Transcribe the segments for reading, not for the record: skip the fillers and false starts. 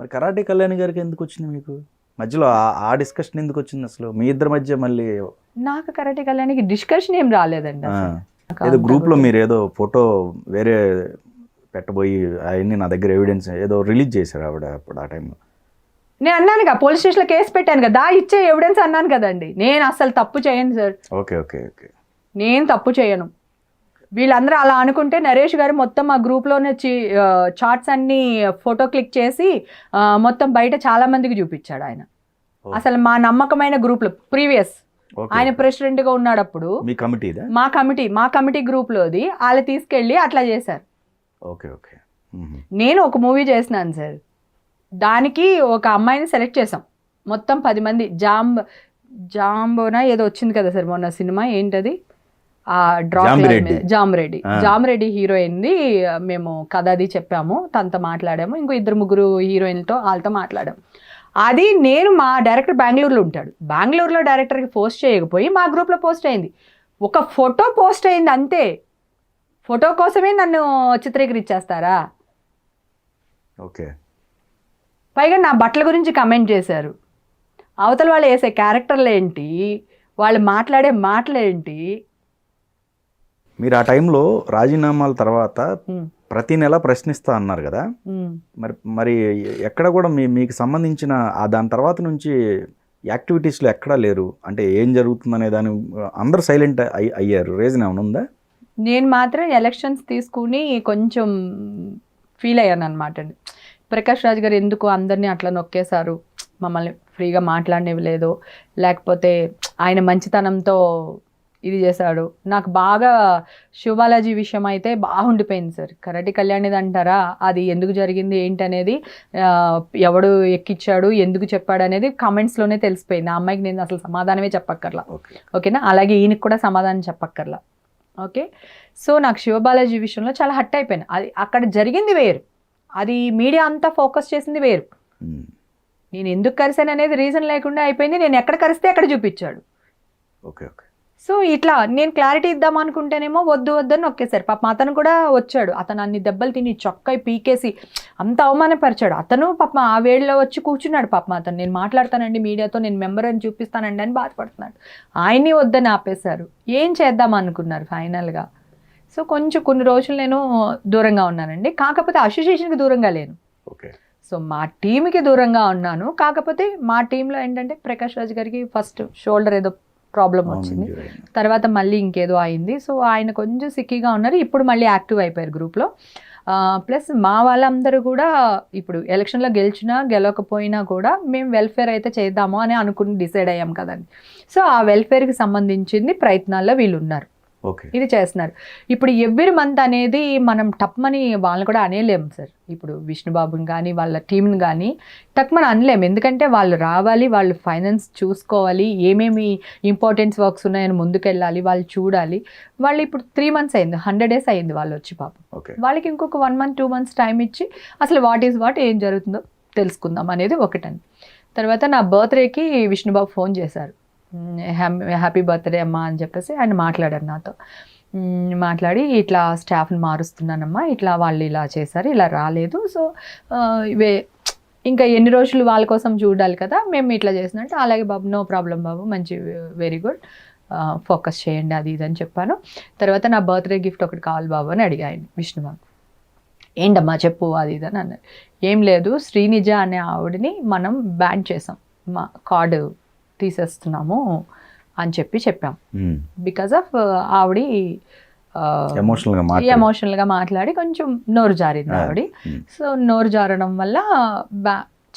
మరి కరాటే కళ్యాణ్ గారికి ఎందుకు వచ్చింది మీకు మధ్యలో ఆ డిస్కషన్ ఎందుకు వచ్చింది అసలు మీ ఇద్దరి మధ్య మళ్ళీ? నాకు కరాటే కళ్యాణ్కి డిస్కషన్ ఏం రాలేదండి అసలు. ఏదో గ్రూప్లో మీరు ఏదో ఫోటో వేరే పెట్టబోయి అవన్నీ నా దగ్గర ఎవిడెన్స్ ఏదో రిలీజ్ చేశారు ఆవిడ అప్పుడు ఆ టైంలో. నేను అన్నానుగా పోలీస్ స్టేషన్లో కేసు పెట్టాను కదా, ఇచ్చే ఎవిడెన్స్ అన్నాను కదండి. నేను అసలు తప్పు చేయను సార్. Okay okay okay. నేను తప్పు చేయను. వీళ్ళందరూ అలా అనుకుంటే నరేష్ గారు మొత్తం ఆ గ్రూప్లోనే చార్ట్స్ అన్ని ఫోటో క్లిక్ చేసి మొత్తం బయట చాలా మందికి చూపించాడు ఆయన. అసలు మా నమ్మకమైన గ్రూప్లో ప్రీవియస్ ఆయన ప్రెసిడెంట్గా ఉన్నాడు అప్పుడు మా కమిటీ గ్రూప్లోది వాళ్ళు తీసుకెళ్ళి అట్లా చేశారు. Okay okay. నేను ఒక మూవీ చేసినాను సార్, దానికి ఒక అమ్మాయిని సెలెక్ట్ చేసాం. మొత్తం 10 మంది. జాంబోనా ఏదో వచ్చింది కదా సార్ మొన్న సినిమా, ఏంటది జామిరెడ్డి హీరోయిన్ది. మేము కథ అది చెప్పాము, తనతో మాట్లాడాము, ఇంకో 2-3 హీరోయిన్లతో వాళ్ళతో మాట్లాడాము. అది నేను మా డైరెక్టర్ బెంగళూరులో ఉంటాడు, బెంగళూరులో డైరెక్టర్కి పోస్ట్ చేయకపోయి మా గ్రూప్లో పోస్ట్ అయింది. ఒక ఫోటో పోస్ట్ అయింది అంతే. ఫోటో కోసమే నన్ను చిత్రీకరించేస్తారా? ఓకే. పైగా నా బట్టల గురించి కమెంట్ చేశారు. అవతల వాళ్ళు వేసే క్యారెక్టర్లు ఏంటి, వాళ్ళు మాట్లాడే మాటలు ఏంటి. మీరు ఆ టైంలో రాజీనామాల తర్వాత ప్రతి నెల ప్రశ్నిస్తా అన్నారు కదా, మరి ఎక్కడ కూడా మీకు సంబంధించిన దాని తర్వాత నుంచి యాక్టివిటీస్లో ఎక్కడా లేరు అంటే ఏం జరుగుతుందనే దాని అందరూ సైలెంట్ అయ్యారు. రీజన్ ఏమైనా ఉందా? నేను మాత్రం ఎలక్షన్స్ తీసుకుని కొంచెం ఫీల్ అయ్యాను అనమాట అండి. ప్రకాష్ రాజ్ గారు ఎందుకు అందరినీ అట్లా నొక్కేశారు, మమ్మల్ని ఫ్రీగా మాట్లాడనివ్వలేదు, లేకపోతే ఆయన మంచితనంతో ఇది చేశాడు. నాకు బాగా శివబాలాజీ విషయం అయితే బాగా ఉండిపోయింది సార్. కరాటే కళ్యాణిది అంటారా, అది ఎందుకు జరిగింది ఏంటి అనేది, ఎవడు ఎక్కిచ్చాడు, ఎందుకు చెప్పాడు అనేది కామెంట్స్లోనే తెలిసిపోయింది. ఆ అమ్మాయికి నేను అసలు సమాధానమే చెప్పక్కర్లా, ఓకేనా? అలాగే ఈయనకి కూడా సమాధానం చెప్పక్కర్లా, ఓకే? సో నాకు శివబాలాజీ విషయంలో చాలా హట్ అయిపోయాను. అది అక్కడ జరిగింది వేరు, అది మీడియా అంతా ఫోకస్ చేసింది వేరు. నేను ఎందుకు కలిసాను అనేది రీజన్ లేకుండా అయిపోయింది. నేను ఎక్కడ కలిస్తే అక్కడ చూపించాడు. Okay okay. సో ఇట్లా నేను క్లారిటీ ఇద్దాం అనుకుంటేనేమో వద్దని నొక్కేశారు. పాప అతను కూడా వచ్చాడు, అతను అన్ని దెబ్బలు తిని చొక్కాయి పీకేసి అంత అవమానపరిచాడు. అతను పాప ఆ వేళలో వచ్చి కూర్చున్నాడు. పాప అతను నేను మాట్లాడతానండి మీడియాతో, నేను మెంబర్ అని చూపిస్తానండి అని బాధపడుతున్నాడు. ఆయన్ని వద్దని ఆపేశారు. ఏం చేద్దాం అనుకున్నారు ఫైనల్గా? సో కొంచెం కొన్ని రోజులు నేను దూరంగా ఉన్నానండి. కాకపోతే అసోసియేషన్కి దూరంగా లేను. ఓకే. సో మా టీంకి దూరంగా ఉన్నాను. కాకపోతే మా టీంలో ఏంటంటే ప్రకాష్ రాజ్ గారికి ఫస్ట్ షోల్డర్ ఏదో ప్రాబ్లం వచ్చింది, తర్వాత మళ్ళీ ఇంకేదో అయింది. సో ఆయన కొంచెం సిక్కీగా ఉన్నారు. ఇప్పుడు మళ్ళీ యాక్టివ్ అయిపోయారు గ్రూప్లో. ప్లస్ మా వాళ్ళందరూ కూడా ఇప్పుడు ఎలక్షన్లో గెలిచినా గెలవకపోయినా కూడా మేము వెల్ఫేర్ అయితే చేద్దాము అని అనుకుని డిసైడ్ అయ్యాం కదండి. సో ఆ వెల్ఫేర్కి సంబంధించింది ప్రయత్నాల్లో వీళ్ళు ఉన్నారు, ఇది చేస్తున్నారు. ఇప్పుడు ఎవ్రీ మంత్ అనేది మనం టప్మని వాళ్ళని కూడా అనేలేము సార్. ఇప్పుడు విష్ణుబాబుని కానీ వాళ్ళ టీంని కానీ టక్మని అనలేము, ఎందుకంటే వాళ్ళు రావాలి, వాళ్ళు ఫైనాన్స్ చూసుకోవాలి, ఏమేమి ఇంపార్టెన్స్ వర్క్స్ ఉన్నాయని ముందుకెళ్ళాలి, వాళ్ళు చూడాలి. వాళ్ళు ఇప్పుడు 3 months అయింది, 100 days అయింది వాళ్ళు వచ్చి. పాపం వాళ్ళకి ఇంకొక 1 month 2 months టైం ఇచ్చి అసలు వాట్ ఏం జరుగుతుందో తెలుసుకుందాం అనేది ఒకటండి. తర్వాత నా బర్త్డేకి విష్ణుబాబు ఫోన్ చేశారు, హ్యాపీ బర్త్డే అమ్మా అని చెప్పేసి ఆయన మాట్లాడారు నాతో. మాట్లాడి ఇట్లా స్టాఫ్ని మారుస్తున్నానమ్మా, ఇట్లా వాళ్ళు ఇలా చేశారు, ఇలా రాలేదు, సో ఇంకా ఎన్ని రోజులు వాళ్ళ కోసం చూడాలి కదా, మేము ఇట్లా చేసినట్టు. అలాగే బాబు, నో ప్రాబ్లం బాబు, మంచి వెరీ గుడ్, ఫోకస్ చేయండి అది ఇది అని చెప్పాను. తర్వాత నా బర్త్డే గిఫ్ట్ ఒకటి కావాలి బాబు అని అడిగాను విష్ణుబాబు. ఏంటమ్మా చెప్పు అది ఇది అని అన్నారు. ఏం లేదు, శ్రీనిజ అనే ఆవిడని మనం బ్యాన్ చేసాం, మా కార్డు తీసేస్తున్నాము అని చెప్పాం. బికాజ్ ఆఫ్ ఆవిడ ఎమోషనల్గా మాట్లాడి కొంచెం నోరు జారింది ఆవిడ. సో నోరు జారడం వల్ల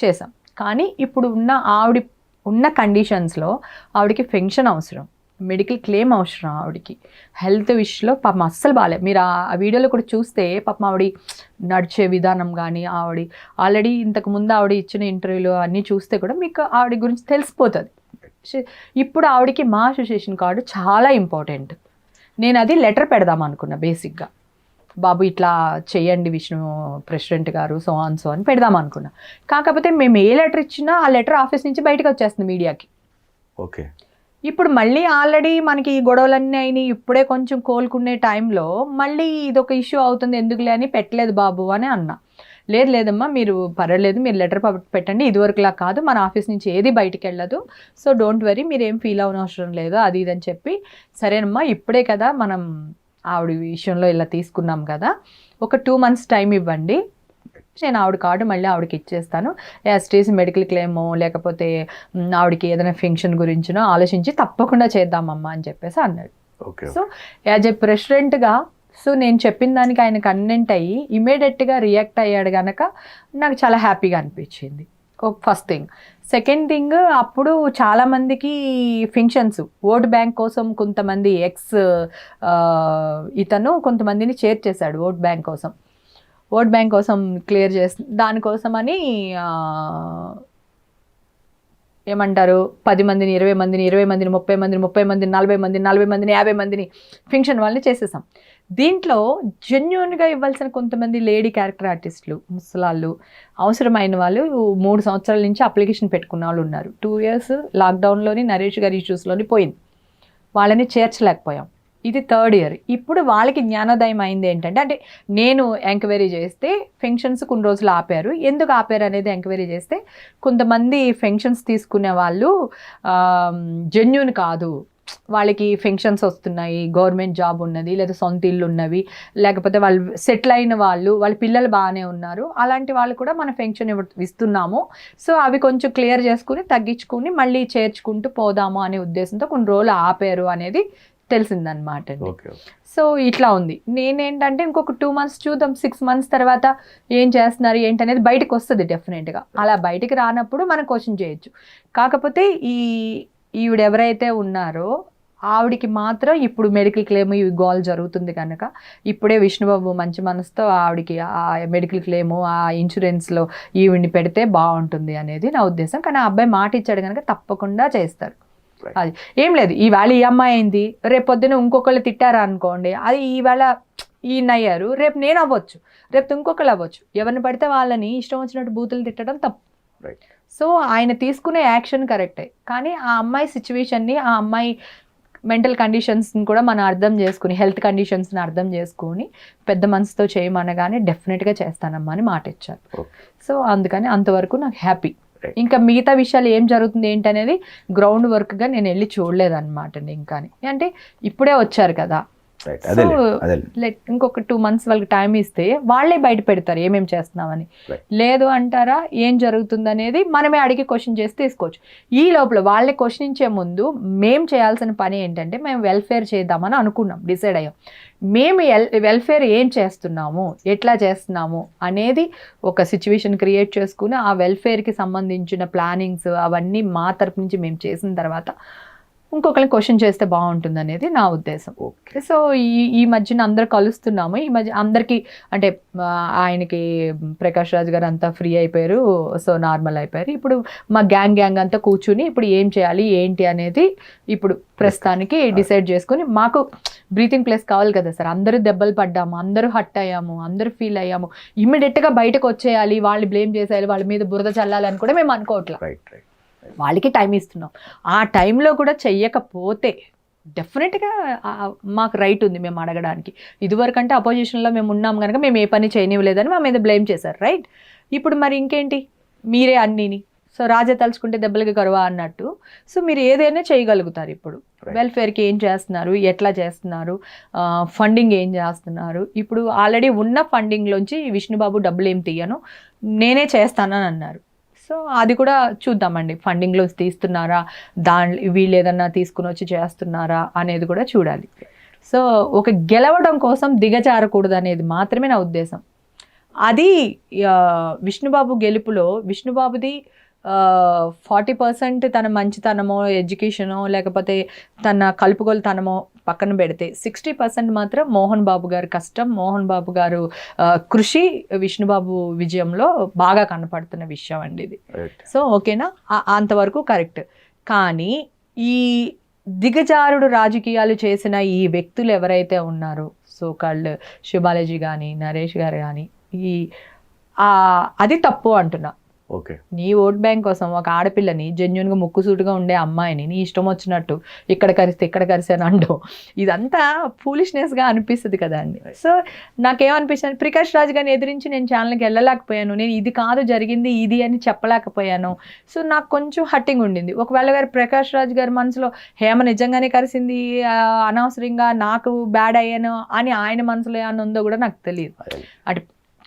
చేసాం. కానీ ఇప్పుడు ఉన్న కండిషన్స్లో ఆవిడకి పెన్షన్ అవసరం, మెడికల్ క్లెయిమ్ అవసరం, ఆవిడకి హెల్త్ విషయంలో పాపం అస్సలు బాగాలేదు. మీరు ఆ వీడియోలో కూడా చూస్తే పాపం ఆవిడ నడిచే విధానం కానీ, ఆవిడ ఆల్రెడీ ఇంతకుముందు ఆవిడ ఇచ్చిన ఇంటర్వ్యూలు అన్నీ చూస్తే కూడా మీకు ఆవిడ గురించి తెలిసిపోతుంది. ఇప్పుడు ఆవిడకి మా అసోసియేషన్ కార్డు చాలా ఇంపార్టెంట్. నేను అది లెటర్ పెడదాం అనుకున్నా బేసిక్గా, బాబు ఇట్లా చేయండి విష్ణు ప్రెసిడెంట్ గారు సో అని పెడదాం అనుకున్నా. కాకపోతే మేము ఏ లెటర్ ఇచ్చినా ఆ లెటర్ ఆఫీస్ నుంచి బయటకు వచ్చేస్తుంది మీడియాకి. ఓకే. ఇప్పుడు మళ్ళీ ఆల్రెడీ మనకి ఈ గొడవలన్నీ అయినాయి, ఇప్పుడే కొంచెం కోలుకునే టైంలో మళ్ళీ ఇదొక ఇష్యూ అవుతుంది, ఎందుకులే అని పెట్టలేదు బాబు అని అన్నా. లేదమ్మా మీరు పర్వాలేదు, మీరు లెటర్ పెట్టండి, ఇదివరకులా కాదు, మన ఆఫీస్ నుంచి ఏది బయటికి వెళ్ళదు, సో డోంట్ వరీ, మీరు ఏం ఫీల్ అవనవసరం లేదు అది ఇదని చెప్పి, సరేనమ్మా ఇప్పుడే కదా మనం ఆవిడ విషయంలో ఇలా తీసుకున్నాం కదా, ఒక 2 months టైం ఇవ్వండి, నేను ఆవిడ కార్డు మళ్ళీ ఆవిడకి ఇచ్చేస్తాను, యాస్టీస్ మెడికల్ క్లెయిమో లేకపోతే ఆవిడకి ఏదైనా ఫంక్షన్ గురించినో ఆలోచించి తప్పకుండా చేద్దామమ్మా అని చెప్పేసి అన్నాడు. సో యాజ్ ఏ ప్రెసిడెంట్గా సో నేను చెప్పిన దానికి ఆయన కన్వెంట్ అయ్యి ఇమీడియట్గా రియాక్ట్ అయ్యాడు కనుక నాకు చాలా హ్యాపీగా అనిపించింది. First thing. సెకండ్ థింగ్, అప్పుడు చాలామందికి ఫంక్షన్స్ ఓట్ బ్యాంక్ కోసం కొంతమంది ఇతను కొంతమందిని చేర్చేశాడు ఓట్ బ్యాంక్ కోసం క్లియర్ చేసి దానికోసమని ఏమంటారు 10 మందిని 20 మందిని 20 మందిని 30 మందిని 30 మందిని 40 మందిని 40 మందిని 50 మందిని ఫంక్షన్ వాళ్ళని చేసేసాం. దీంట్లో జెన్యున్గా ఇవ్వాల్సిన కొంతమంది లేడీ క్యారెక్టర్ ఆర్టిస్టులు, ముసలాళ్ళు, అవసరమైన వాళ్ళు 3 సంవత్సరాల నుంచి అప్లికేషన్ పెట్టుకున్న వాళ్ళు ఉన్నారు. 2 years లాక్డౌన్లోని నరేష్ గారి ఇష్యూస్లోని పోయింది, వాళ్ళని చేర్చలేకపోయాం. ఇది 3rd year. ఇప్పుడు వాళ్ళకి జ్ఞానోదయం అయింది ఏంటంటే, అంటే నేను ఎంక్వైరీ చేస్తే ఫంక్షన్స్ కొన్ని రోజులు ఆపారు, ఎందుకు ఆపారు అనేది ఎంక్వైరీ చేస్తే కొంతమంది ఫంక్షన్స్ తీసుకునే వాళ్ళు జెన్యూన్ కాదు, వాళ్ళకి ఫంక్షన్స్ వస్తున్నాయి, గవర్నమెంట్ జాబ్ ఉన్నది, లేదా సొంత ఇల్లు ఉన్నవి, లేకపోతే వాళ్ళు సెటిల్ అయిన వాళ్ళు, వాళ్ళ పిల్లలు బాగానే ఉన్నారు, అలాంటి వాళ్ళు కూడా మన ఫంక్షన్ ఇస్తున్నాము, సో అవి కొంచెం క్లియర్ చేసుకుని తగ్గించుకుని మళ్ళీ చేర్చుకుంటూ పోదాము అనే ఉద్దేశంతో కొన్ని రోజులు ఆపారు అనేది తెలిసిందనమాట అండి. సో ఇట్లా ఉంది. నేనేంటంటే ఇంకొక 2 months చూద్దాం, 6 months తర్వాత ఏం చేస్తున్నారు ఏంటి అనేది బయటకు వస్తుంది డెఫినెట్గా. అలా బయటికి రానప్పుడు మనం క్వశ్చన్ చేయొచ్చు. కాకపోతే ఈవిడ ఎవరైతే ఉన్నారో ఆవిడికి మాత్రం ఇప్పుడు మెడికల్ క్లెయిమ్ ఇవి గోల్ జరుగుతుంది కనుక ఇప్పుడే విష్ణుబాబు మంచి మనసుతో ఆవిడికి ఆ మెడికల్ క్లెయిము ఆ ఇన్సూరెన్స్లో ఈవిడిని పెడితే బాగుంటుంది అనేది నా ఉద్దేశం. కానీ ఆ అబ్బాయి మాట ఇచ్చాడు కనుక తప్పకుండా చేస్తారు. అది ఏం లేదు, ఈవేళ ఈ అమ్మాయి అయింది, రేపు పొద్దున ఇంకొకళ్ళు తిట్టారా అనుకోండి, అది ఈవేళ ఈయన అయ్యారు, రేపు నేను అవ్వచ్చు, రేపు ఇంకొకళ్ళు అవ్వచ్చు, ఎవరిని పడితే వాళ్ళని ఇష్టం వచ్చినట్టు బూతులు తిట్టడం తప్పు. సో ఆయన తీసుకునే యాక్షన్ కరెక్టే, కానీ ఆ అమ్మాయి సిచ్యువేషన్ని, ఆ అమ్మాయి మెంటల్ కండిషన్స్ని కూడా మనం అర్థం చేసుకుని, హెల్త్ కండిషన్స్ని అర్థం చేసుకుని పెద్ద మనసుతో చేయమనగానే డెఫినెట్గా చేస్తానమ్మా అని మాట ఇచ్చారు. సో అందుకని అంతవరకు నాకు హ్యాపీ. ఇంకా మిగతా విషయాలు ఏం జరుగుతుంది ఏంటనేది గ్రౌండ్ వర్క్గా నేను వెళ్ళి చూడలేదన్నమాట. ఇంకా అంటే ఇప్పుడే వచ్చారు కదా, సో ఇంకొక 2 months వాళ్ళకి టైం ఇస్తే వాళ్ళే బయట పెడతారు ఏమేమి చేస్తున్నామని. లేదు అంటారా ఏం జరుగుతుంది అనేది మనమే అడిగి క్వశ్చన్ చేసి తీసుకోవచ్చు. ఈ లోపల వాళ్ళని క్వశ్చనించే ముందు మేము చేయాల్సిన పని ఏంటంటే, మేము వెల్ఫేర్ చేద్దామని అనుకున్నాం, డిసైడ్ అయ్యాం. మేము వెల్ఫేర్ ఏం చేస్తున్నాము, ఎట్లా చేస్తున్నాము అనేది ఒక సిచ్యువేషన్ క్రియేట్ చేసుకుని ఆ వెల్ఫేర్కి సంబంధించిన ప్లానింగ్స్ అవన్నీ మా తరపు నుంచి మేము చేసిన తర్వాత ఇంకొకరిని క్వశ్చన్ చేస్తే బాగుంటుంది అనేది నా ఉద్దేశం. సో ఈ మధ్యన అందరు కలుస్తున్నాము, ఈ మధ్య అందరికీ అంటే ఆయనకి ప్రకాష్ రాజ్ గారు అంతా ఫ్రీ అయిపోయారు, సో నార్మల్ అయిపోయారు. ఇప్పుడు మా గ్యాంగ్ అంతా కూర్చుని ఇప్పుడు ఏం చేయాలి ఏంటి అనేది ఇప్పుడు ప్రస్తుతానికి డిసైడ్ చేసుకుని, మాకు బ్రీతింగ్ ప్లేస్ కావాలి కదా సార్. అందరూ దెబ్బలు పడ్డాము, అందరూ హట్ అయ్యాము, అందరూ ఫీల్ అయ్యాము, ఇమ్మీడియట్గా బయటకు వచ్చేయాలి, వాళ్ళు బ్లేమ్ చేసేయాలి, వాళ్ళ మీద బురద చల్లాలని కూడా మేము అనుకోవట్లేదు. వాళ్ళకి టైం ఇస్తున్నాం. ఆ టైంలో కూడా చెయ్యకపోతే డెఫినెట్గా మాకు రైట్ ఉంది మేము అడగడానికి. ఇదివరకంటే అపోజిషన్లో మేము ఉన్నాం కనుక మేము ఏ పని చేయనివ్వలేదని మా మీద బ్లేమ్ చేశారు, రైట్? ఇప్పుడు మరి ఇంకేంటి, మీరే అన్నీని. సో రాజా తలుచుకుంటే దెబ్బలకి కరువా అన్నట్టు, సో మీరు ఏదైనా చేయగలుగుతారు. ఇప్పుడు వెల్ఫేర్కి ఏం చేస్తున్నారు, ఎట్లా చేస్తున్నారు, ఫండింగ్ ఏం చేస్తున్నారు. ఇప్పుడు ఆల్రెడీ ఉన్న ఫండింగ్లోంచి విష్ణుబాబు డబ్బులు ఏం తీయను, నేనే చేస్తానని అన్నారు. సో అది కూడా చూద్దామండి, ఫండింగ్లో తీస్తున్నారా, వీళ్ళు ఏదన్నా తీసుకుని వచ్చి చేస్తున్నారా అనేది కూడా చూడాలి. సో ఒక గెలవడం కోసం దిగజారకూడదు అనేది మాత్రమే నా ఉద్దేశం. అది విష్ణుబాబు గెలుపులో విష్ణుబాబుది 40% తన మంచితనమో ఎడ్యుకేషనో లేకపోతే తన కలుపుగోలుతనమో పక్కన పెడితే 60% మాత్రం మోహన్ బాబు గారి కష్టం, మోహన్ బాబు గారు కృషి విష్ణుబాబు విజయంలో బాగా కనపడుతున్న విషయం అండి ఇది. సో ఓకేనా, అంతవరకు కరెక్ట్. కానీ ఈ దిగజారుడు రాజకీయాలు చేసిన ఈ వ్యక్తులు ఎవరైతే ఉన్నారో, సో కాల్డ్ శివాలజీ కానీ నరేష్ గారు కానీ, అది తప్పు అంటున్నా. ఓకే. నీ ఓట్ బ్యాంక్ కోసం ఒక ఆడపిల్లని జెన్యున్గా ముక్కుసూటిగా ఉండే అమ్మాయిని నీ ఇష్టం వచ్చినట్టు ఇక్కడ కరిస్తే అని అంటావు. ఇదంతా ఫూలిష్నెస్గా అనిపిస్తుంది కదా అండి. సో నాకేమనిపిస్తుంది, ప్రకాష్ రాజ్ గారిని ఎదిరించి నేను ఛానల్కి వెళ్ళలేకపోయాను, నేను ఇది కాదు జరిగింది ఇది అని చెప్పలేకపోయాను. సో నాకు కొంచెం హట్టింగ్ ఉండింది. ఒకవేళ గారు ప్రకాష్ రాజ్ గారి మనసులో హేమ నిజంగానే కలిసింది, అనవసరంగా నాకు బ్యాడ్ అయ్యాను అని ఆయన మనసులో ఏమన్నా ఉందో కూడా నాకు తెలియదు. అటు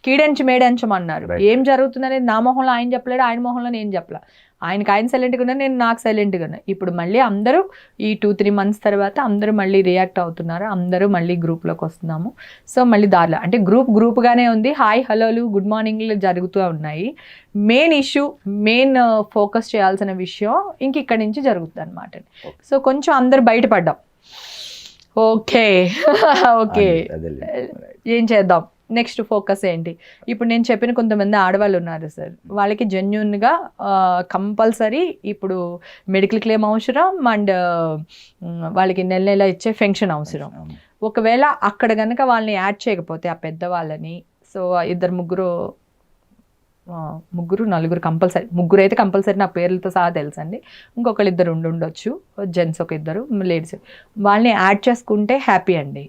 కీడెంచి మేడెంచమన్నారు. ఏం జరుగుతుందనేది నా మొహంలో ఆయన చెప్పలేడు, ఆయన మొహంలో నేను చెప్పలే. ఆయన సైలెంట్గా ఉన్నారు, నేను నాకు సైలెంట్గా ఉన్నా. ఇప్పుడు మళ్ళీ అందరూ ఈ 2-3 months తర్వాత అందరూ మళ్ళీ రియాక్ట్ అవుతున్నారు, అందరూ మళ్ళీ గ్రూప్లోకి వస్తున్నాము. సో మళ్ళీ దారిలో అంటే గ్రూప్గానే ఉంది, హాయ్ హలోలు గుడ్ మార్నింగ్లు జరుగుతూ ఉన్నాయి. మెయిన్ ఇష్యూ, మెయిన్ ఫోకస్ చేయాల్సిన విషయం ఇంక ఇక్కడి నుంచి జరుగుతుంది అనమాట. సో కొంచెం అందరూ బయటపడ్డాం. ఓకే ఓకే ఏం చేద్దాం, నెక్స్ట్ ఫోకస్ ఏంటి? ఇప్పుడు నేను చెప్పిన కొంతమంది ఆడవాళ్ళు ఉన్నారు సార్, వాళ్ళకి జెన్యున్గా కంపల్సరీ ఇప్పుడు మెడికల్ క్లెయిమ్ అవసరం అండ్ వాళ్ళకి నెల ఇచ్చే పెన్షన్ అవసరం. ఒకవేళ అక్కడ కనుక వాళ్ళని యాడ్ చేయకపోతే ఆ పెద్దవాళ్ళని, సో 2-3 కంపల్సరీ, 3 అయితే కంపల్సరీ నా పేర్లతో సహా తెలుసండి. ఇంకొకళ్ళు 2 ఉండొచ్చు, జెంట్స్ ఒక 2 లేడీస్, వాళ్ళని యాడ్ చేసుకుంటే హ్యాపీ అండి.